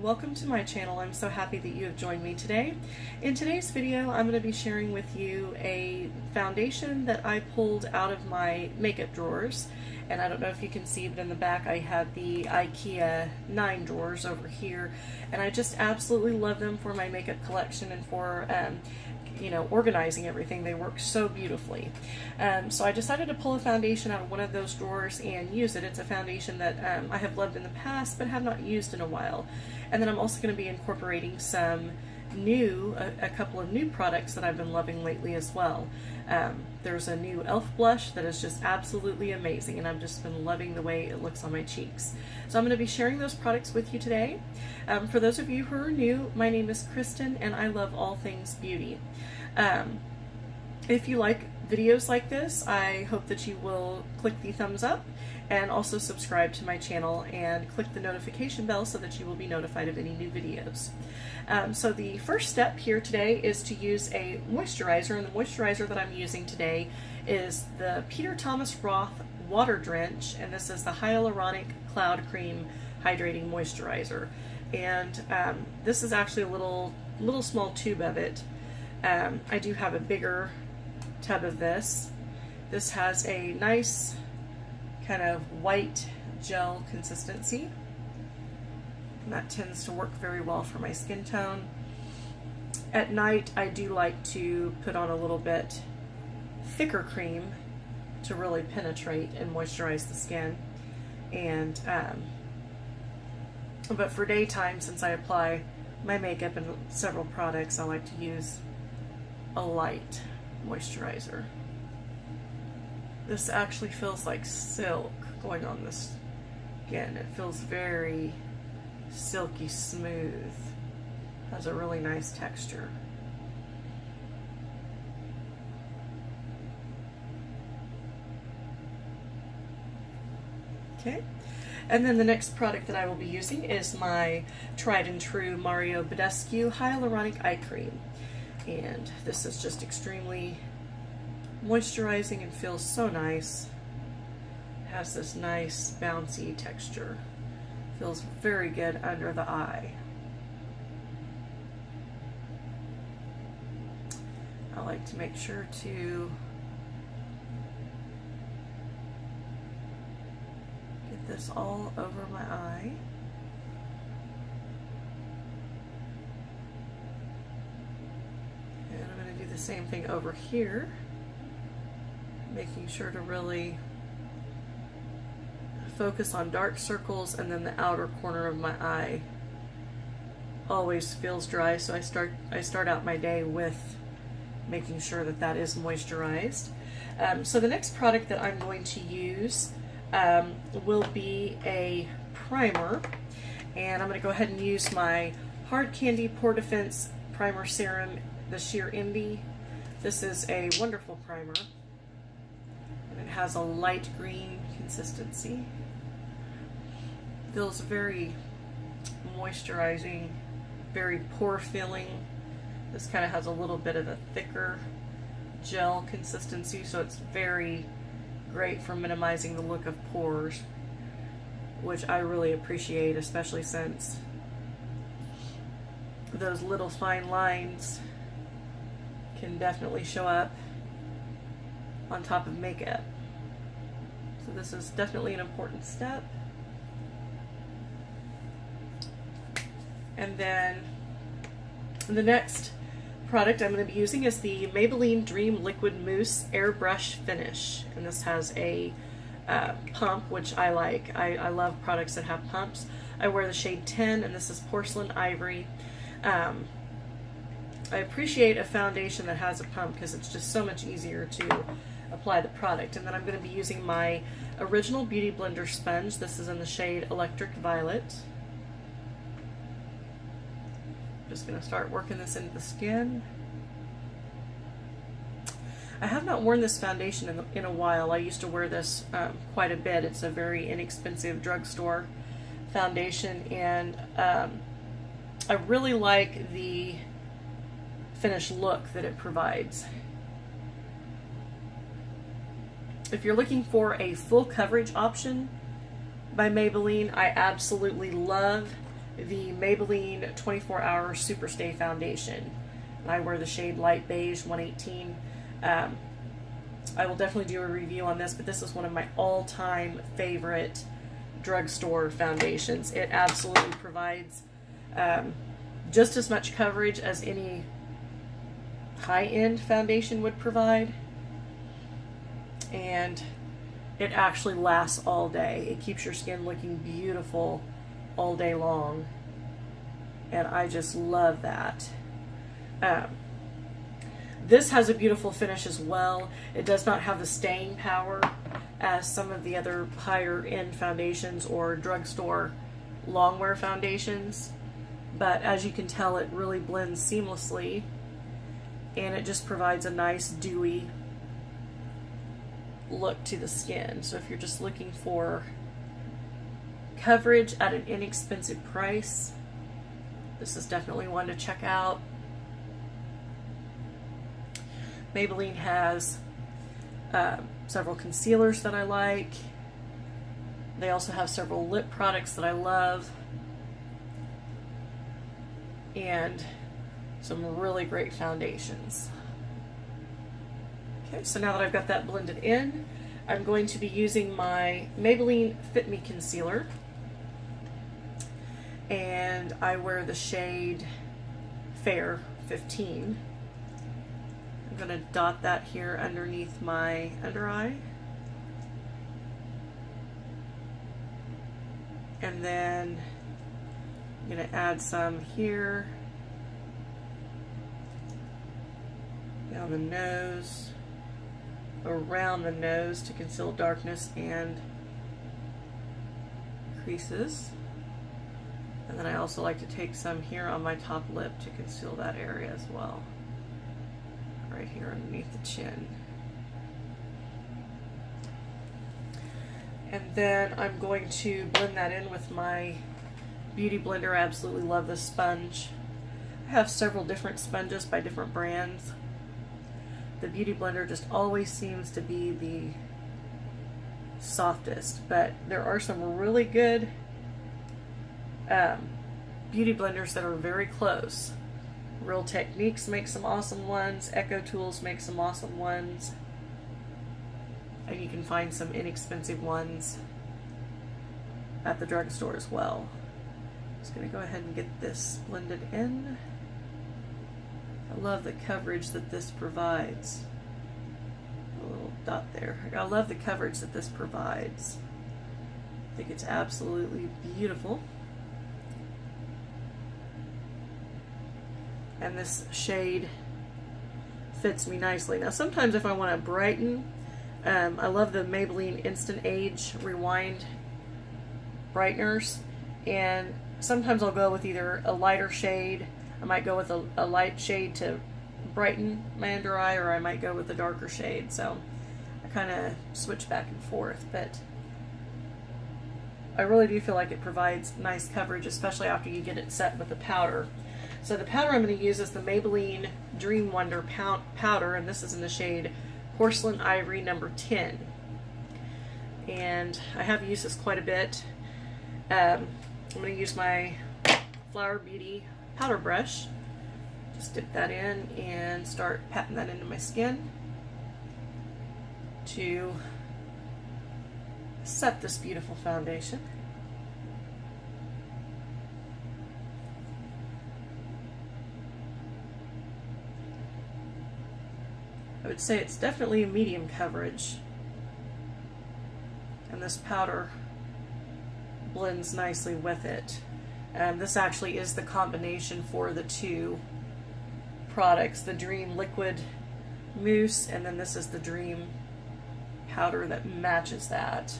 everyone, welcome to my channel. I'm so happy that you have joined me today. In today's video, I'm going to be sharing with you a foundation that I pulled out of my makeup drawers. And I don't know if you can see, but in the back I have the IKEA 9 drawers over here. And I just absolutely love them for my makeup collection and for organizing everything. They work so beautifully. So I decided to pull a foundation out of one of those drawers and use it. It's a foundation that I have loved in the past but have not used in a while. And then I'm also going to be incorporating some a couple of new products that I've been loving lately as well. There's a new E.L.F. blush that is just absolutely amazing, and I've just been loving the way it looks on my cheeks. So I'm going to be sharing those products with you today. For those of you who are new, my name is Kristen, and I love all things beauty. If you like videos like this, I hope that you will click the thumbs up and also subscribe to my channel and click the notification bell so that you will be notified of any new videos. So the first step here today is to use a moisturizer, and the moisturizer that I'm using today is the Peter Thomas Roth Water Drench, and this is the Hyaluronic Cloud Cream Hydrating Moisturizer. And this is actually a little small tube of it. I do have a bigger tub of this. This has a nice kind of white gel consistency, and that tends to work very well for my skin tone. At night I do like to put on a little bit thicker cream to really penetrate and moisturize the skin, and but for daytime, since I apply my makeup and several products, I like to use a light moisturizer. This actually feels like silk going on this skin. It feels very silky smooth. Has a really nice texture. Okay. And then the next product that I will be using is my tried and true Mario Badescu Hyaluronic Eye Cream. And this is just extremely moisturizing and feels so nice. It has this nice bouncy texture. Feels very good under the eye. I like to make sure to get this all over my eye. And I'm going to do the same thing over here, making sure to really focus on dark circles, and then the outer corner of my eye always feels dry, so I start out my day with making sure that that is moisturized. So the next product that I'm going to use will be a primer, and I'm going to go ahead and use my Hard Candy Pore-Defense Primer Serum, the Sheer Envy. This is a wonderful primer, and it has a light green consistency. Feels very moisturizing, very pore filling. This kind of has a little bit of a thicker gel consistency, so it's very great for minimizing the look of pores, which I really appreciate, especially since those little fine lines can definitely show up on top of makeup. So this is definitely an important step. And then the next product I'm going to be using is the Maybelline Dream Liquid Mousse Airbrush Finish. And this has a pump, which I like. I love products that have pumps. I wear the shade 10, and this is Porcelain Ivory. I appreciate a foundation that has a pump because it's just so much easier to apply the product. And then I'm going to be using my Original Beauty Blender sponge. This is in the shade Electric Violet. Just going to start working this into the skin. I have not worn this foundation in a while. I used to wear this quite a bit. It's a very inexpensive drugstore foundation, and I really like the finished look that it provides. If you're looking for a full coverage option by Maybelline, I absolutely love the Maybelline 24 Hour Superstay Foundation. And I wear the shade Light Beige 118. I will definitely do a review on this, but this is one of my all-time favorite drugstore foundations. It absolutely provides just as much coverage as any high-end foundation would provide, and it actually lasts all day. It keeps your skin looking beautiful all day long, and I just love that. This has a beautiful finish as well. It does not have the staying power as some of the other higher end foundations or drugstore longwear foundations, but as you can tell, it really blends seamlessly, and it just provides a nice dewy look to the skin. So if you're just looking for coverage at an inexpensive price, this is definitely one to check out. Maybelline has several concealers that I like. They also have several lip products that I love, and some really great foundations. Okay, so now that I've got that blended in, I'm going to be using my Maybelline Fit Me Concealer, and I wear the shade Fair 15. I'm going to dot that here underneath my under eye, and then I'm going to add some here down the nose, around the nose to conceal darkness and creases. And then I also like to take some here on my top lip to conceal that area as well, right here underneath the chin. And then I'm going to blend that in with my Beauty Blender. I absolutely love this sponge. I have several different sponges by different brands. The Beauty Blender just always seems to be the softest, but there are some really good Beauty Blenders that are very close. Real Techniques makes some awesome ones. Echo Tools makes some awesome ones. And you can find some inexpensive ones at the drugstore as well. Just going to go ahead and get this blended in. I love the coverage that this provides. A little dot there. I love the coverage that this provides. I think it's absolutely beautiful. And this shade fits me nicely. Now sometimes if I want to brighten, I love the Maybelline Instant Age Rewind brighteners, and sometimes I'll go with either a lighter shade. I might go with a light shade to brighten my under eye, or I might go with a darker shade. So I kind of switch back and forth, but I really do feel like it provides nice coverage, especially after you get it set with the powder. So the powder I'm going to use is the Maybelline Dream Wonder powder, and this is in the shade Porcelain Ivory number 10. And I have used this quite a bit. I'm going to use my Flower Beauty powder brush. Just dip that in and start patting that into my skin to set this beautiful foundation. I would say it's definitely a medium coverage, and this powder blends nicely with it. And this actually is the combination for the two products, the Dream Liquid Mousse, and then this is the Dream powder that matches that.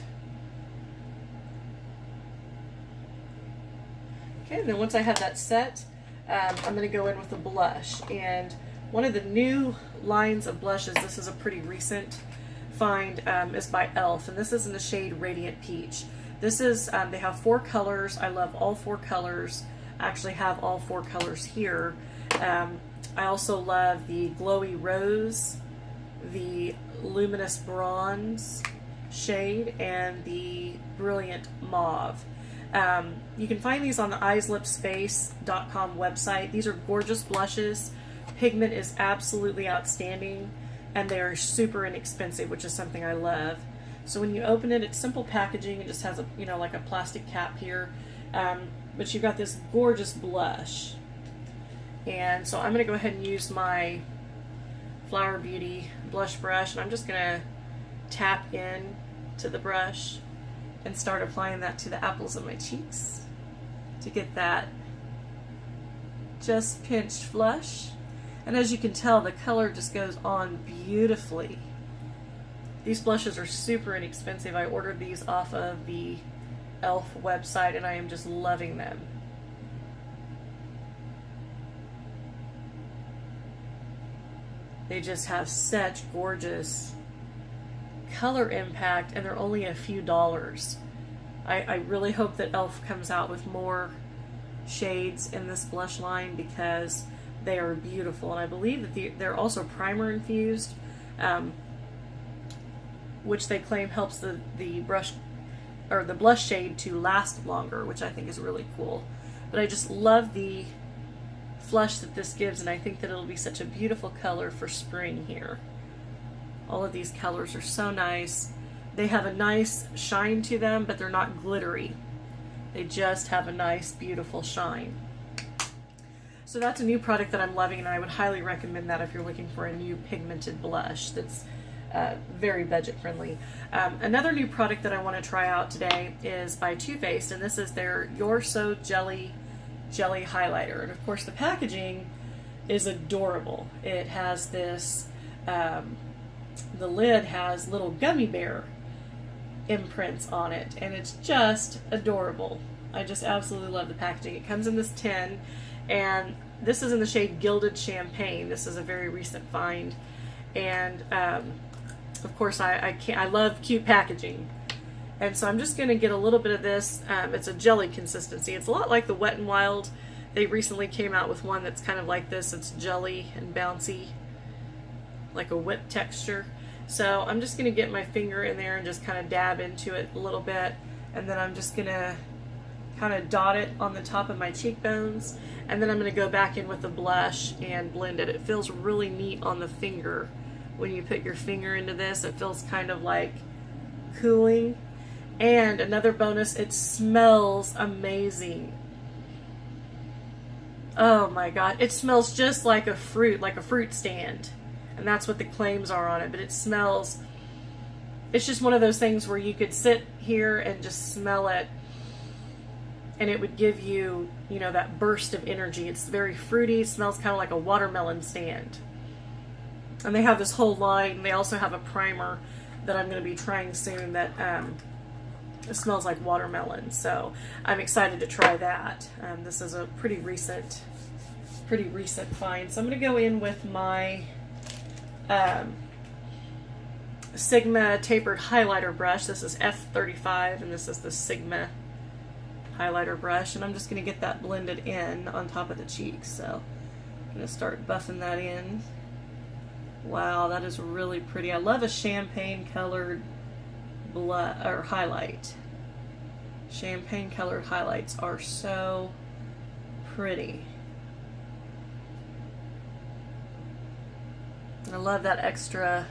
Okay, and then once I have that set, I'm going to go in with a blush. And one of the new lines of blushes, this is a pretty recent find, is by E.L.F, and this is in the shade Radiant Peach. This is, they have 4 colors. I love all 4 colors. I actually have all 4 colors here. I also love the Glowy Rose, the Luminous Bronze shade, and the Brilliant Mauve. You can find these on the eyeslipsface.com website. These are gorgeous blushes. Pigment is absolutely outstanding, and they are super inexpensive, which is something I love. So when you open it, it's simple packaging. It just has a, you know, like a plastic cap here. But you've got this gorgeous blush. And so I'm going to go ahead and use my Flower Beauty blush brush, and I'm just going to tap in to the brush and start applying that to the apples of my cheeks to get that just pinched flush. And as you can tell, the color just goes on beautifully. These blushes are super inexpensive. I ordered these off of the E.L.F. website, and I am just loving them. They just have such gorgeous color impact, and they're only a few dollars. I really hope that E.L.F. comes out with more shades in this blush line because they are beautiful, and I believe that they're also primer infused, which they claim helps the brush or the blush shade to last longer, which I think is really cool. But I just love the flush that this gives, and I think that it'll be such a beautiful color for spring here. All of these colors are so nice. They have a nice shine to them, but they're not glittery. They just have a nice, beautiful shine. So that's a new product that I'm loving, and I would highly recommend that if you're looking for a new pigmented blush that's very budget friendly. Another new product that I want to try out today is by Too Faced, and this is their You're So Jelly highlighter. And of course the packaging is adorable. It has this, the lid has little gummy bear imprints on it, and it's just adorable. I just absolutely love the packaging. It comes in this tin, and this is in the shade Gilded Champagne. This is a very recent find, and of course I love cute packaging, and so I'm just going to get a little bit of this. It's a jelly consistency. It's a lot like the Wet n Wild. They recently came out with one that's kind of like this. It's jelly and bouncy, like a whip texture. So I'm just going to get my finger in there and just kind of dab into it a little bit, and then I'm just going to kind of dot it on the top of my cheekbones, and then I'm going to go back in with the blush and blend it. It feels really neat on the finger. When you put your finger into this, it feels kind of like cooling. And another bonus, it smells amazing. Oh my god, it smells just like a fruit stand. And that's what the claims are on it, but it smells, it's just one of those things where you could sit here and just smell it, and it would give you, you know, that burst of energy. It's very fruity. It smells kind of like a watermelon stand. And they have this whole line. They also have a primer that I'm going to be trying soon that it smells like watermelon. So I'm excited to try that. This is a pretty recent find. So I'm going to go in with my Sigma Tapered highlighter brush. This is F35, and this is the Sigma highlighter brush, and I'm just going to get that blended in on top of the cheeks. So I'm going to start buffing that in. Wow, that is really pretty. I love a champagne colored highlight. Champagne colored highlights are so pretty. I love that extra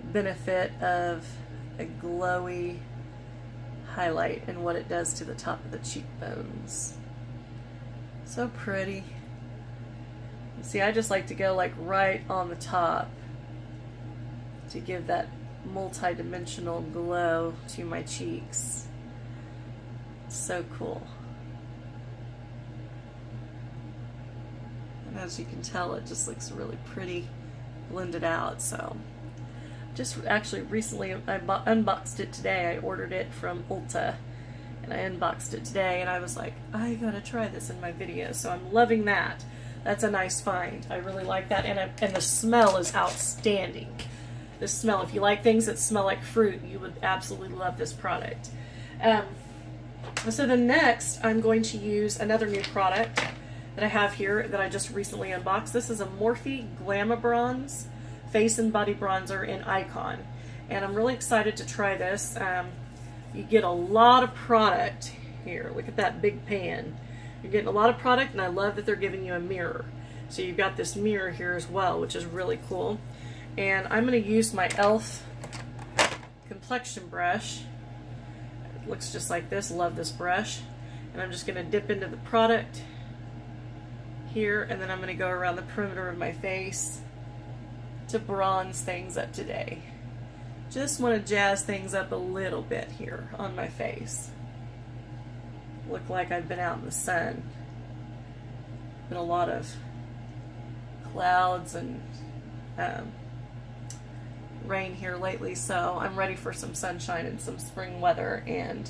benefit of a glowy highlight and what it does to the top of the cheekbones. So pretty. See, I just like to go like right on the top to give that multi-dimensional glow to my cheeks. So cool. And as you can tell, it just looks really pretty blended out. So just actually recently I unboxed it today. I ordered it from Ulta, and I unboxed it today, and I was like, I gotta try this in my video. So I'm loving that. That's a nice find. I really like that, and the smell is outstanding. The smell, if you like things that smell like fruit, you would absolutely love this product. So then next, I'm going to use another new product that I have here that I just recently unboxed. This is a Morphe Glamabronze Face and Body Bronzer in Icon, and I'm really excited to try this. You get a lot of product here. Look at that big pan. You're getting a lot of product, and I love that they're giving you a mirror. So you've got this mirror here as well, which is really cool. And I'm going to use my E.L.F. complexion brush. It looks just like this. Love this brush. And I'm just going to dip into the product here, and then I'm going to go around the perimeter of my face to bronze things up today. Just want to jazz things up a little bit here on my face. Look like I've been out in the sun. Been a lot of clouds and rain here lately, so I'm ready for some sunshine and some spring weather, and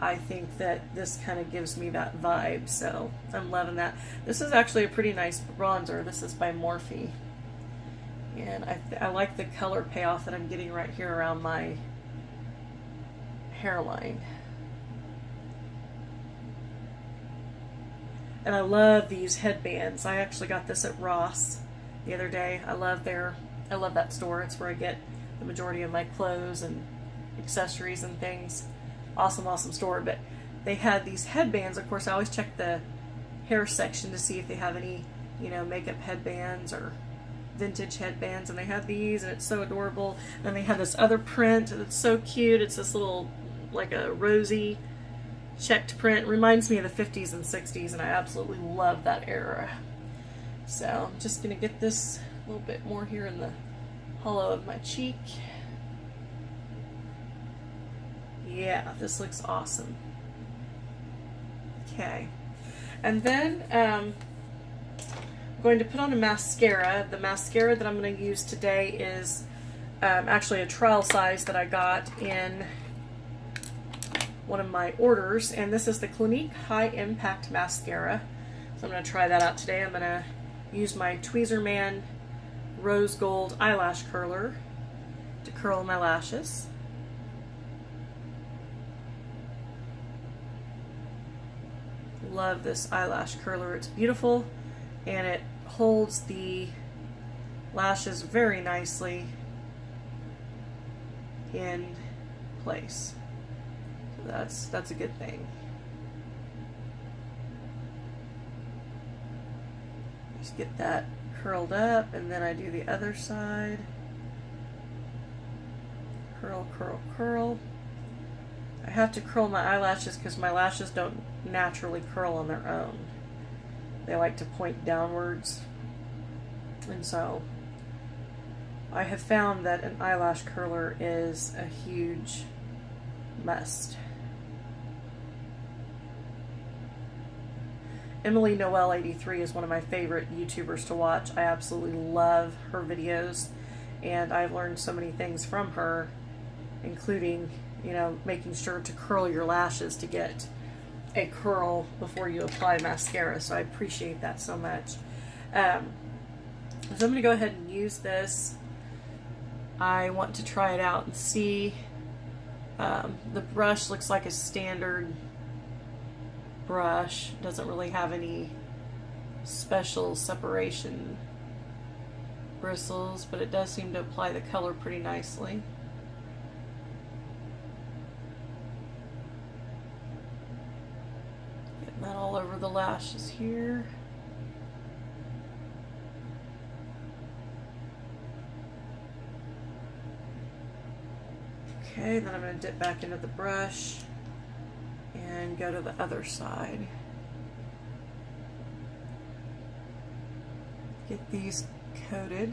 I think that this kind of gives me that vibe, so I'm loving that. This is actually a pretty nice bronzer. This is by Morphe, and I like the color payoff that I'm getting right here around my hairline. And I love these headbands. I actually got this at Roth the other day. I love that store. It's where I get the majority of my clothes and accessories and things. Awesome store. But they had these headbands. Of course, I always check the hair section to see if they have any, you know, makeup headbands or vintage headbands. And they have these, and it's so adorable. And they have this other print, and it's so cute. It's this little, like a rosy checked print. It reminds me of the 50s and 60s, and I absolutely love that era. So I'm just going to get this a little bit more here in the hollow of my cheek. Yeah, this looks awesome. Okay. And then I'm going to put on a mascara. The mascara that I'm going to use today is actually a trial size that I got in one of my orders, and this is the Clinique High Impact Mascara. So I'm going to try that out today. I'm going to use my Tweezerman Rose Gold Eyelash Curler to curl my lashes. Love this eyelash curler. It's beautiful, and it holds the lashes very nicely in place. That's a good thing. Just get that curled up, and then I do the other side. Curl, curl, curl. I have to curl my eyelashes because my lashes don't naturally curl on their own. They like to point downwards. And so I have found that an eyelash curler is a huge must. Emily Noel 83 is one of my favorite YouTubers to watch. I absolutely love her videos, and I've learned so many things from her, including, you know, making sure to curl your lashes to get a curl before you apply mascara. So I appreciate that so much. So I'm going to go ahead and use this. I want to try it out and see. The brush looks like a standard brush. Doesn't really have any special separation bristles, but it does seem to apply the color pretty nicely. Getting that all over the lashes here. Okay, then I'm going to dip back into the brush and go to the other side. Get these coated.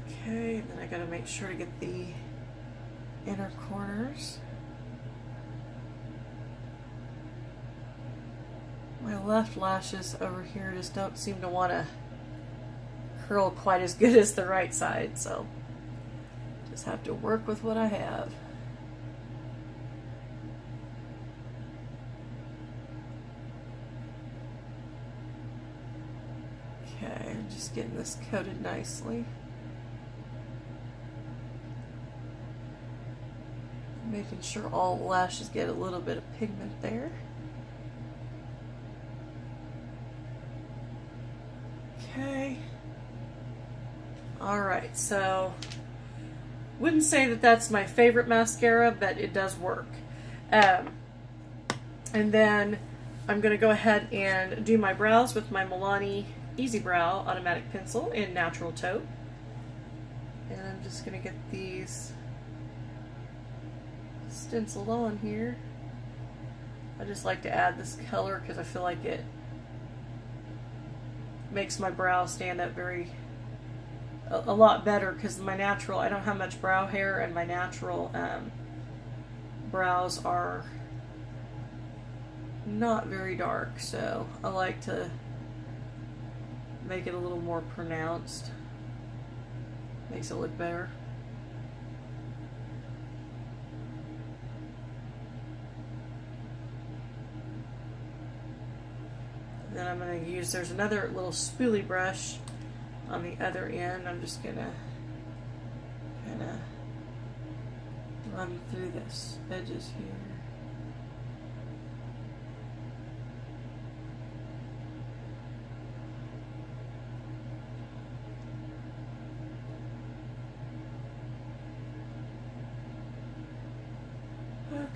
Okay, and then I got to make sure to get the inner corners. My left lashes over here just don't seem to want to curl quite as good as the right side, so just have to work with what I have. Okay, I'm just getting this coated nicely. Making sure all the lashes get a little bit of pigment there. Okay. Alright, so wouldn't say that that's my favorite mascara, but it does work. And then I'm going to go ahead and do my brows with my Milani Easybrow automatic pencil in Natural Taupe. And I'm just going to get these stenciled on here. I just like to add this color because I feel like it makes my brow stand up a lot better, because my natural, I don't have much brow hair, and my natural brows are not very dark, so I like to make it a little more pronounced. Makes it look better. Then I'm going to use, there's another little spoolie brush on the other end. I'm just going to kind of run through this edges here.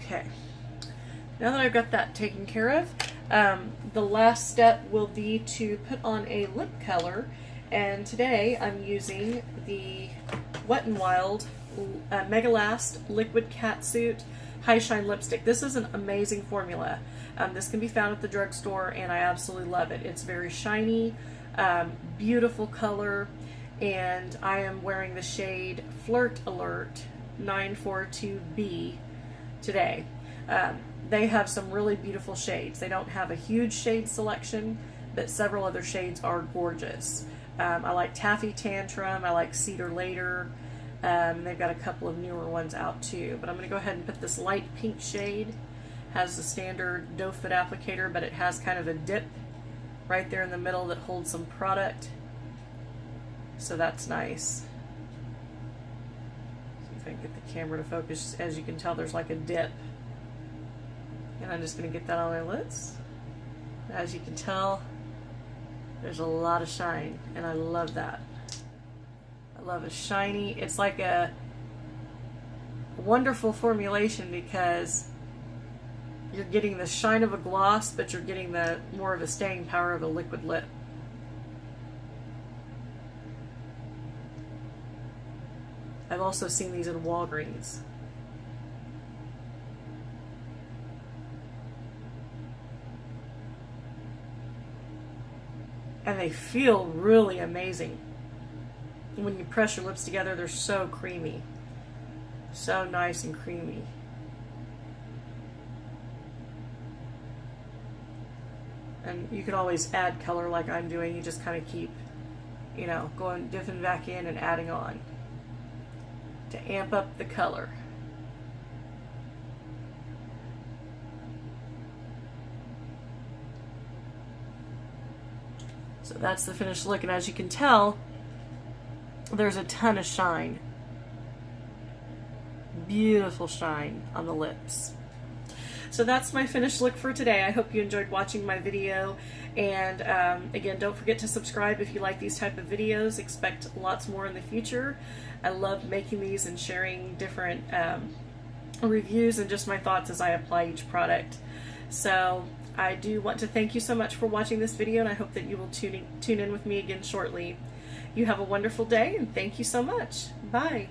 Okay, now that I've got that taken care of, the last step will be to put on a lip color, and today I'm using the Wet n Wild Megalast Liquid Catsuit High Shine Lipstick. This is an amazing formula. This can be found at the drugstore, and I absolutely love it. It's very shiny, beautiful color, and I am wearing the shade Flirt Alert 942B today. They have some really beautiful shades. They don't have a huge shade selection, but several other shades are gorgeous. I like Taffy Tantrum, I like Cedar Later. They've got a couple of newer ones out too, but I'm going to go ahead and put this light pink shade. Has the standard doe foot applicator, but it has kind of a dip right there in the middle that holds some product, so that's nice. See if I can get the camera to focus. As you can tell, there's like a dip, and I'm just going to get that on my lids. As you can tell, there's a lot of shine, and I love that. I love a shiny, it's like a wonderful formulation because you're getting the shine of a gloss, but you're getting the more of a staying power of a liquid lip. I've also seen these in Walgreens. And they feel really amazing. When you press your lips together, they're so creamy. So nice and creamy. And you can always add color like I'm doing. You just kind of keep, you know, going, dipping back in and adding on to amp up the color. So that's the finished look, and as you can tell, there's a ton of shine. Beautiful shine on the lips. So that's my finished look for today. I hope you enjoyed watching my video, and again, don't forget to subscribe if you like these type of videos. Expect lots more in the future. I love making these and sharing different reviews and just my thoughts as I apply each product. So I do want to thank you so much for watching this video, and I hope that you will tune in with me again shortly. You have a wonderful day, and thank you so much. Bye.